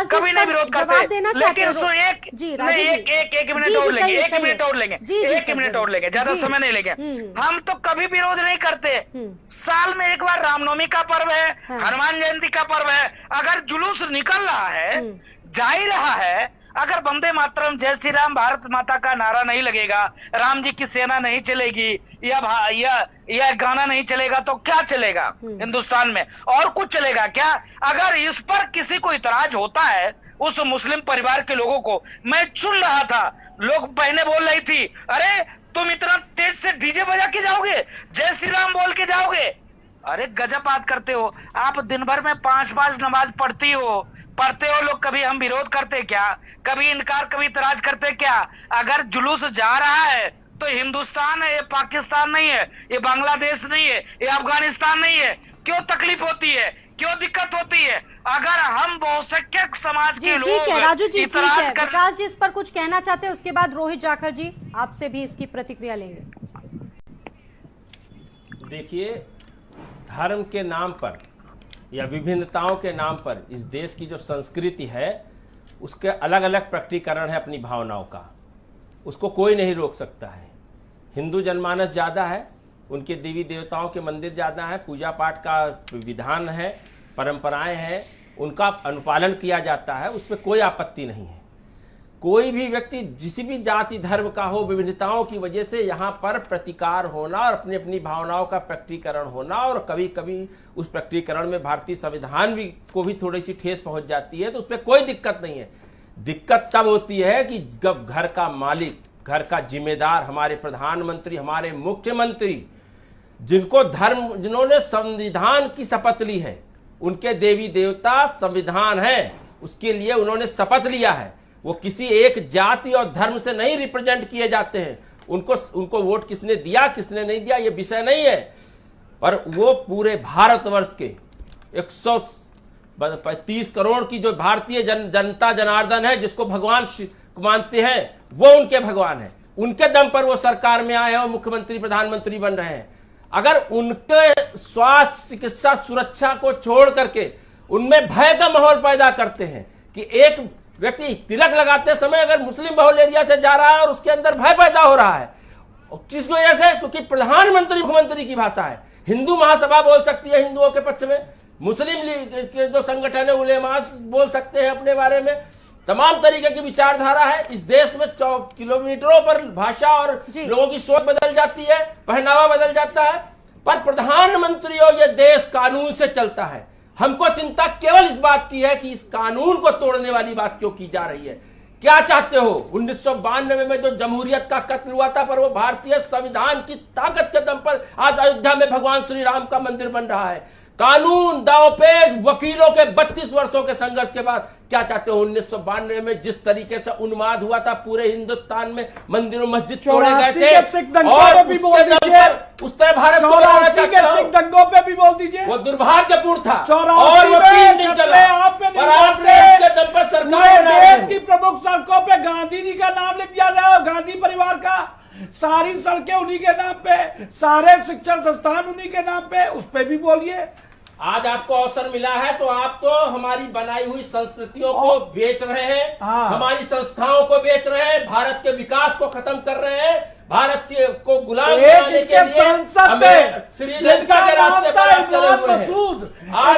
कभी नहीं विरोध करते, लेकिन एक मिनट और लेंगे, एक मिनट और लेंगे, ज्यादा समय नहीं लेंगे। हम तो कभी विरोध नहीं करते। साल में एक बार रामनवमी का पर्व है, हनुमान जयंती का पर्व है, अगर जुलूस निकल रहा है, जा ही रहा है, अगर वंदे मातरम जय श्री राम भारत माता का नारा नहीं लगेगा, राम जी की सेना नहीं चलेगी, यह गाना नहीं चलेगा, तो क्या चलेगा हिंदुस्तान में? और कुछ चलेगा क्या? अगर इस पर किसी को इतराज होता है, उस मुस्लिम परिवार के लोगों को, मैं सुन रहा था, लोग बहनें बोल रही थी, अरे तुम इतना तेज से डीजे बजा के जाओगे, जय श्री राम बोल के जाओगे? अरे गजब बात करते हो आप। दिन भर में 5 नमाज पढ़ते हो लोग, कभी हम विरोध करते क्या? कभी इनकार, कभी इतराज करते क्या? अगर जुलूस जा रहा है तो हिंदुस्तान है, ये पाकिस्तान नहीं है, ये बांग्लादेश नहीं है, ये अफगानिस्तान नहीं है। क्यों तकलीफ होती है, क्यों दिक्कत होती है? अगर हम बहुसंख्यक समाज के लोग, ठीक है राजू जी, ठीक है। विकास जी इस पर कुछ कहना चाहते हैं, उसके बाद रोहित जाखड़ जी आपसे भी इसकी प्रतिक्रिया लेंगे। देखिए, धर्म के नाम पर या विभिन्नताओं के नाम पर इस देश की जो संस्कृति है, उसके अलग अलग प्रकटीकरण है अपनी भावनाओं का, उसको कोई नहीं रोक सकता है। हिंदू जनमानस ज़्यादा है, उनके देवी देवताओं के मंदिर ज़्यादा है, पूजा पाठ का विधान है, परंपराएं हैं, उनका अनुपालन किया जाता है, उस पर कोई आपत्ति नहीं है। कोई भी व्यक्ति जिस भी जाति धर्म का हो, विभिन्नताओं की वजह से यहाँ पर प्रतिकार होना और अपनी अपनी भावनाओं का प्रकटीकरण होना, और कभी कभी उस प्रकटीकरण में भारतीय संविधान भी को भी थोड़ी सी ठेस पहुंच जाती है, तो उस पर कोई दिक्कत नहीं है। दिक्कत तब होती है कि जब घर का मालिक, घर का जिम्मेदार, हमारे प्रधानमंत्री, हमारे मुख्यमंत्री, जिन्होंने संविधान की शपथ ली है, उनके देवी देवता संविधान है, उसके लिए उन्होंने शपथ लिया है, वो किसी एक जाति और धर्म से नहीं रिप्रेजेंट किए जाते हैं। उनको वोट किसने दिया, किसने नहीं दिया, ये विषय नहीं है, पर वो पूरे भारतवर्ष के 130 करोड़ की जो भारतीय जनता जनार्दन है, जिसको भगवान मानते हैं, वो उनके भगवान है। उनके दम पर वो सरकार में आए हैं और मुख्यमंत्री प्रधानमंत्री बन रहे हैं। अगर उनके स्वास्थ्य, चिकित्सा, सुरक्षा को छोड़ करके उनमें भय का माहौल पैदा करते हैं कि एक व्यक्ति तिलक लगाते समय अगर मुस्लिम बहुल एरिया से जा रहा है और उसके अंदर भय पैदा हो रहा है, किस वजह से? क्योंकि प्रधानमंत्री मुख्यमंत्री की भाषा है। हिंदू महासभा बोल सकती है हिंदुओं के पक्ष में, मुस्लिम लीग के जो संगठन है उलेमास बोल सकते हैं अपने बारे में, तमाम तरीके की विचारधारा है। इस देश में किलोमीटरों पर भाषा और लोगों की सोच बदल जाती है, पहनावा बदल जाता है, पर प्रधानमंत्री और ये देश कानून से चलता है। हमको चिंता केवल इस बात की है कि इस कानून को तोड़ने वाली बात क्यों की जा रही है। क्या चाहते हो? 1992 में जो जमहूरियत का कत्ल हुआ था, पर वो भारतीय संविधान की ताकत के दम पर आज अयोध्या में भगवान श्री राम का मंदिर बन रहा है। कानून, दावपेच, वकीलों के 32 वर्षों के संघर्ष के बाद क्या चाहते हो? 1992 में जिस तरीके से उन्माद हुआ था, पूरे हिंदुस्तान में मंदिरों मस्जिद तोड़े गए थे, और उस तरह भारत को बनाना चाहते हो, सिख दंगों पे भी बोल दीजिए। वो दुर्भाग्यपूर्ण था और वो 3 दिन चला, और आपने इसके दम पर सरकार देश की प्रमुख सड़कों पे गांधी जी का नाम लिख दिया जाए, गांधी परिवार का, सारी सड़कें उन्हीं के नाम पे, सारे शिक्षण संस्थान उन्हीं के नाम पे, उस पे भी बोलिए। आज आपको अवसर मिला है तो आप तो हमारी बनाई हुई संस्कृतियों को बेच रहे हैं, हमारी संस्थाओं को बेच रहे हैं, भारत के विकास को खत्म कर रहे हैं, भारत को गुलाम बनाने के लिए हमें श्रीलंका के रास्ते पर चले हुए हैं। आज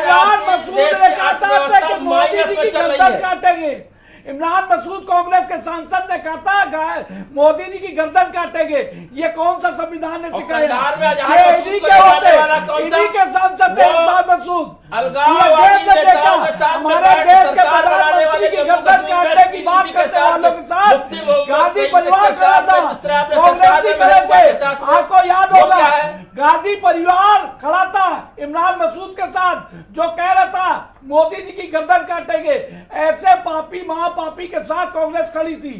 देश की अर्थव्यवस्था माइनस में चल रही है। इमरान मसूद कांग्रेस के सांसद ने कहा था मोदी जी की गर्दन काटेंगे। ये कौन सा संविधान ने सिखाया? इन्हीं के होते, इन्हीं के सांसद थे इमरान मसूद। हमारे देश के प्रधानमंत्री की गर्दन काटने की बात करने वालों के साथ गांधी परिवार खड़ा था, कांग्रेस ही खड़े थे। आपको याद होगा गांधी परिवार खड़ा था इमरान मसूद के साथ, जो कह रहा था मोदी जी की गर्दन काटेंगे। ऐसे पापी महापापी के साथ कांग्रेस खड़ी थी।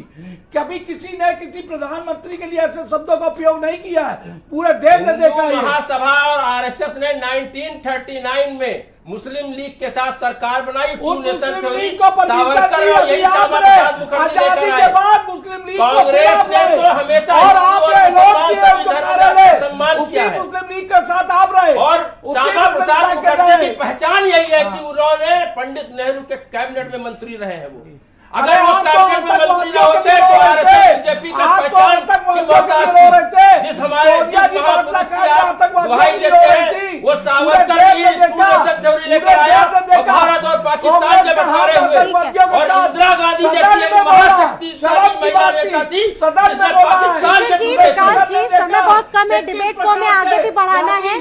कभी किसी ने किसी प्रधानमंत्री के लिए ऐसे शब्दों का उपयोग नहीं किया है, पूरे देश ने देखा है। महासभा और आरएसएस ने 1939 में मुस्लिम लीग के साथ सरकार बनाई, टू उस नेशन मुस्लिम थ्योरी, लीग को सावरकर और यही आप श्यामा रहे। प्रसाद मुखर्जी आजादी लेकर के आए। बाद मुस्लिम लीग को कांग्रेस ने आप तो रहे। हमेशा और हिंदू आपने और लोग मुसलमान किए सभी उनको धर्म कार्य का ले। सम्मान उसी किया है। मुस्लिम लीग के साथ आप रहे और उसी श्यामा मुस्लिम प्रसाद लीग के मुखर्जी रहे। की पहचान यही है कि उन्होंने पंडित नेहरू के कैबिनेट में मंत्री रहे हैं वो। अगर वो कैबिनेट में मंत्री न होते तो आरएसएस बीजेपी का पहचान की बर्दाश्त जिस हमारे महापुरुष की आप दुहाई देते हैं, वो सावरकर की टू नेशन थ्योरी लेकर आया और भारत और पाकिस्तान के बंटवारे हुए। और इंदिरा गांधी जैसी एक महाशक्तिशाली महिला नेता थी जिसने पाकिस्तान के जी विकास जी, समय बहुत कम है, डिबेट को हमें आगे भी बढ़ाना है।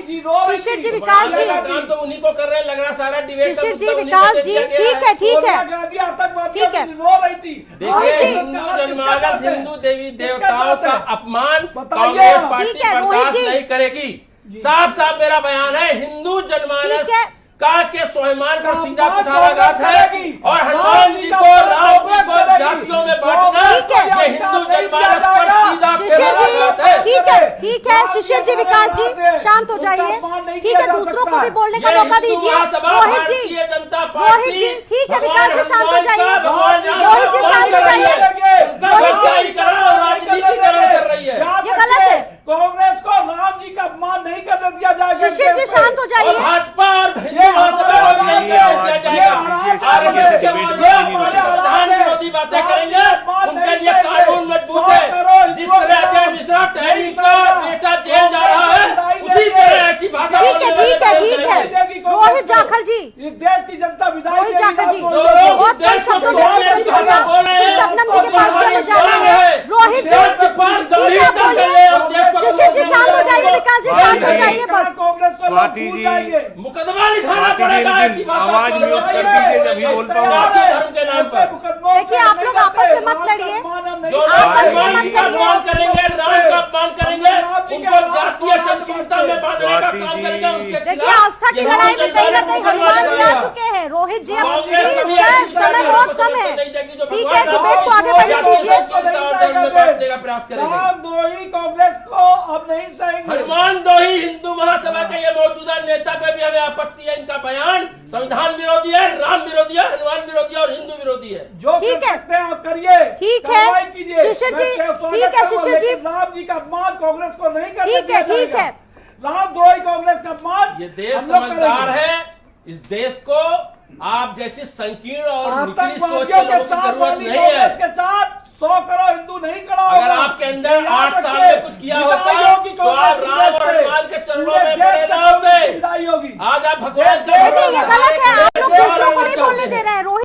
शिशिर जी, विकास जी, काम तो उन्हीं को कर रहे हैं, लग रहा सारा डिबेट शिशिर जी, विकास जी, ठीक है, ठीक है, ठीक है। रो रही थी। देखिए, हिंदू जनमानस, हिंदू देवी देवताओं का अपमान कांग्रेस पार्टी ठीक है, रोहित बर्दाश्त जी। नहीं करेगी। साफ साफ मेरा बयान है, हिंदू जनमानस ठीक है। का के स्वाभिमान को सीधा अपमान कुठाराघात है करेगी। और हनुमान जी को, राम जी को जातियों में बांटना ठीक है। ये हिंदू जनमानस पर सीधा शिशिर कुठाराघात जी, है। ठीक है, ठीक है, शिशिर जी, विकास जी, शांत हो जाइए। ठीक है, दूसरों को भी बोलने का ये मौका हिंदू दीजिए। महासभा, रोहित जी, भारतीय जनता पार्टी, रोहित जी, ठीक है, विकास जी, शांत हो भगवान जाइए। भगवान राम रोहित जी, का शांत हो अपमान कर रही जाइए। है। उनका रोहित जी, बचाईकरण और राजनीतिकरण कर रही है। ये गलत है। कांग्रेस को राम जी का अपमान नहीं करने दिया जाएगा। शिशिर जी, शांत हो और जाइए। भाजपा और हिंदू महासभा को नहीं किया जाएगा। आरएसएस के संविधान विरोधी बातें करेंगे, उनके लिए कानून मजबूत है। जिस तरह अजय मिश्रा टहरी का बेटा जेल जा रहा है, उसी तरह ऐसी भाषा ठीक है, ठीक है, ठीक है। रोहित जाखड़ जी, इस देश की जनता विदाई रोहित जाखड़ जी, जो लोग बहुत कम शब्दों में अपनी प्रतिक्रिया शबनम जी के पास भी हमें जाना है। रोहित जी, ठीक है, बोलिए। शिशिर जी, शांत हो जाइए। विकास जी, शांत हो जाइए बस। स्वाति जी, मुकदमा लिखाना पड़ेगा ऐसी भाषा आवाज को म्यूट लोग कर करते दीजिए, हैं। जब ही बोल पाऊंगा। जाति धर्म के नाम पर देखिए, आप लोग आपस में मत लड़िए। जो आपस में भगवान मत जी का लड़िए। अपमान करेंगे, राम का अपमान करेंगे, उनको जातीय संस्कृतता में बांधने का स्वाति काम जी। करेंगे। उनके देखिए, खिलाफ आस्था की ये लड़ाई में कहीं ना कहीं मुकदमा हनुमान जी आ लगाया। चुके हैं। रोहित जी, अब कांग्रेस प्लीज कभी सर, ऐसी समय सरकार बहुत को कम पसंद है। नहीं देगी जो ठीक भगवान है, राम डिबेट को आगे को बढ़ने जातीय दीजिए। संस्कृति और धर्म में बांटने का प्रयास करेंगे। रामद्रोही कांग्रेस को अब नहीं सहेंगे। हनुमान दोही हिंदू महासभा के ये मौजूदा नेता पे भी हमें आपत्ति है। इनका बयान संविधान विरोधी है, राम विरोधी है, हनुमान विरोधी है और हिंदू विरोधी है। जो ठीक कर है। सकते हैं आप करिए। ठीक है। कार्रवाई कीजिए। शिशिर मैं जी, स्वागत ठीक है, करूंगा, शिशिर जी। लेकिन राम जी का अपमान कांग्रेस को नहीं करने ठीक दिया है, ठीक जाएगा। है। रामद्रोही कांग्रेस का अपमान ये देश हम लोग समझदार करेंगे। है। इस देश को आप जैसी संकीर्ण और निचली सोच के आतंकवादियों के लोगों की साथ जरूरत वाली नहीं कांग्रेस है। के साथ 100 करोड़ हिंदू नहीं खड़ा होगा। अगर आपके अंदर याद 8 साल रखिए, में कुछ किया विदाई होता होगी तो आप कांग्रेस राम और से। हनुमान के चरणों पूरे में देश पड़े से ना होते। विदाई होगी। आज आप भगवान का देखिए, ये गलत है। आप लोग दूसरों को नहीं बोलने दे रहे हैं। रोहित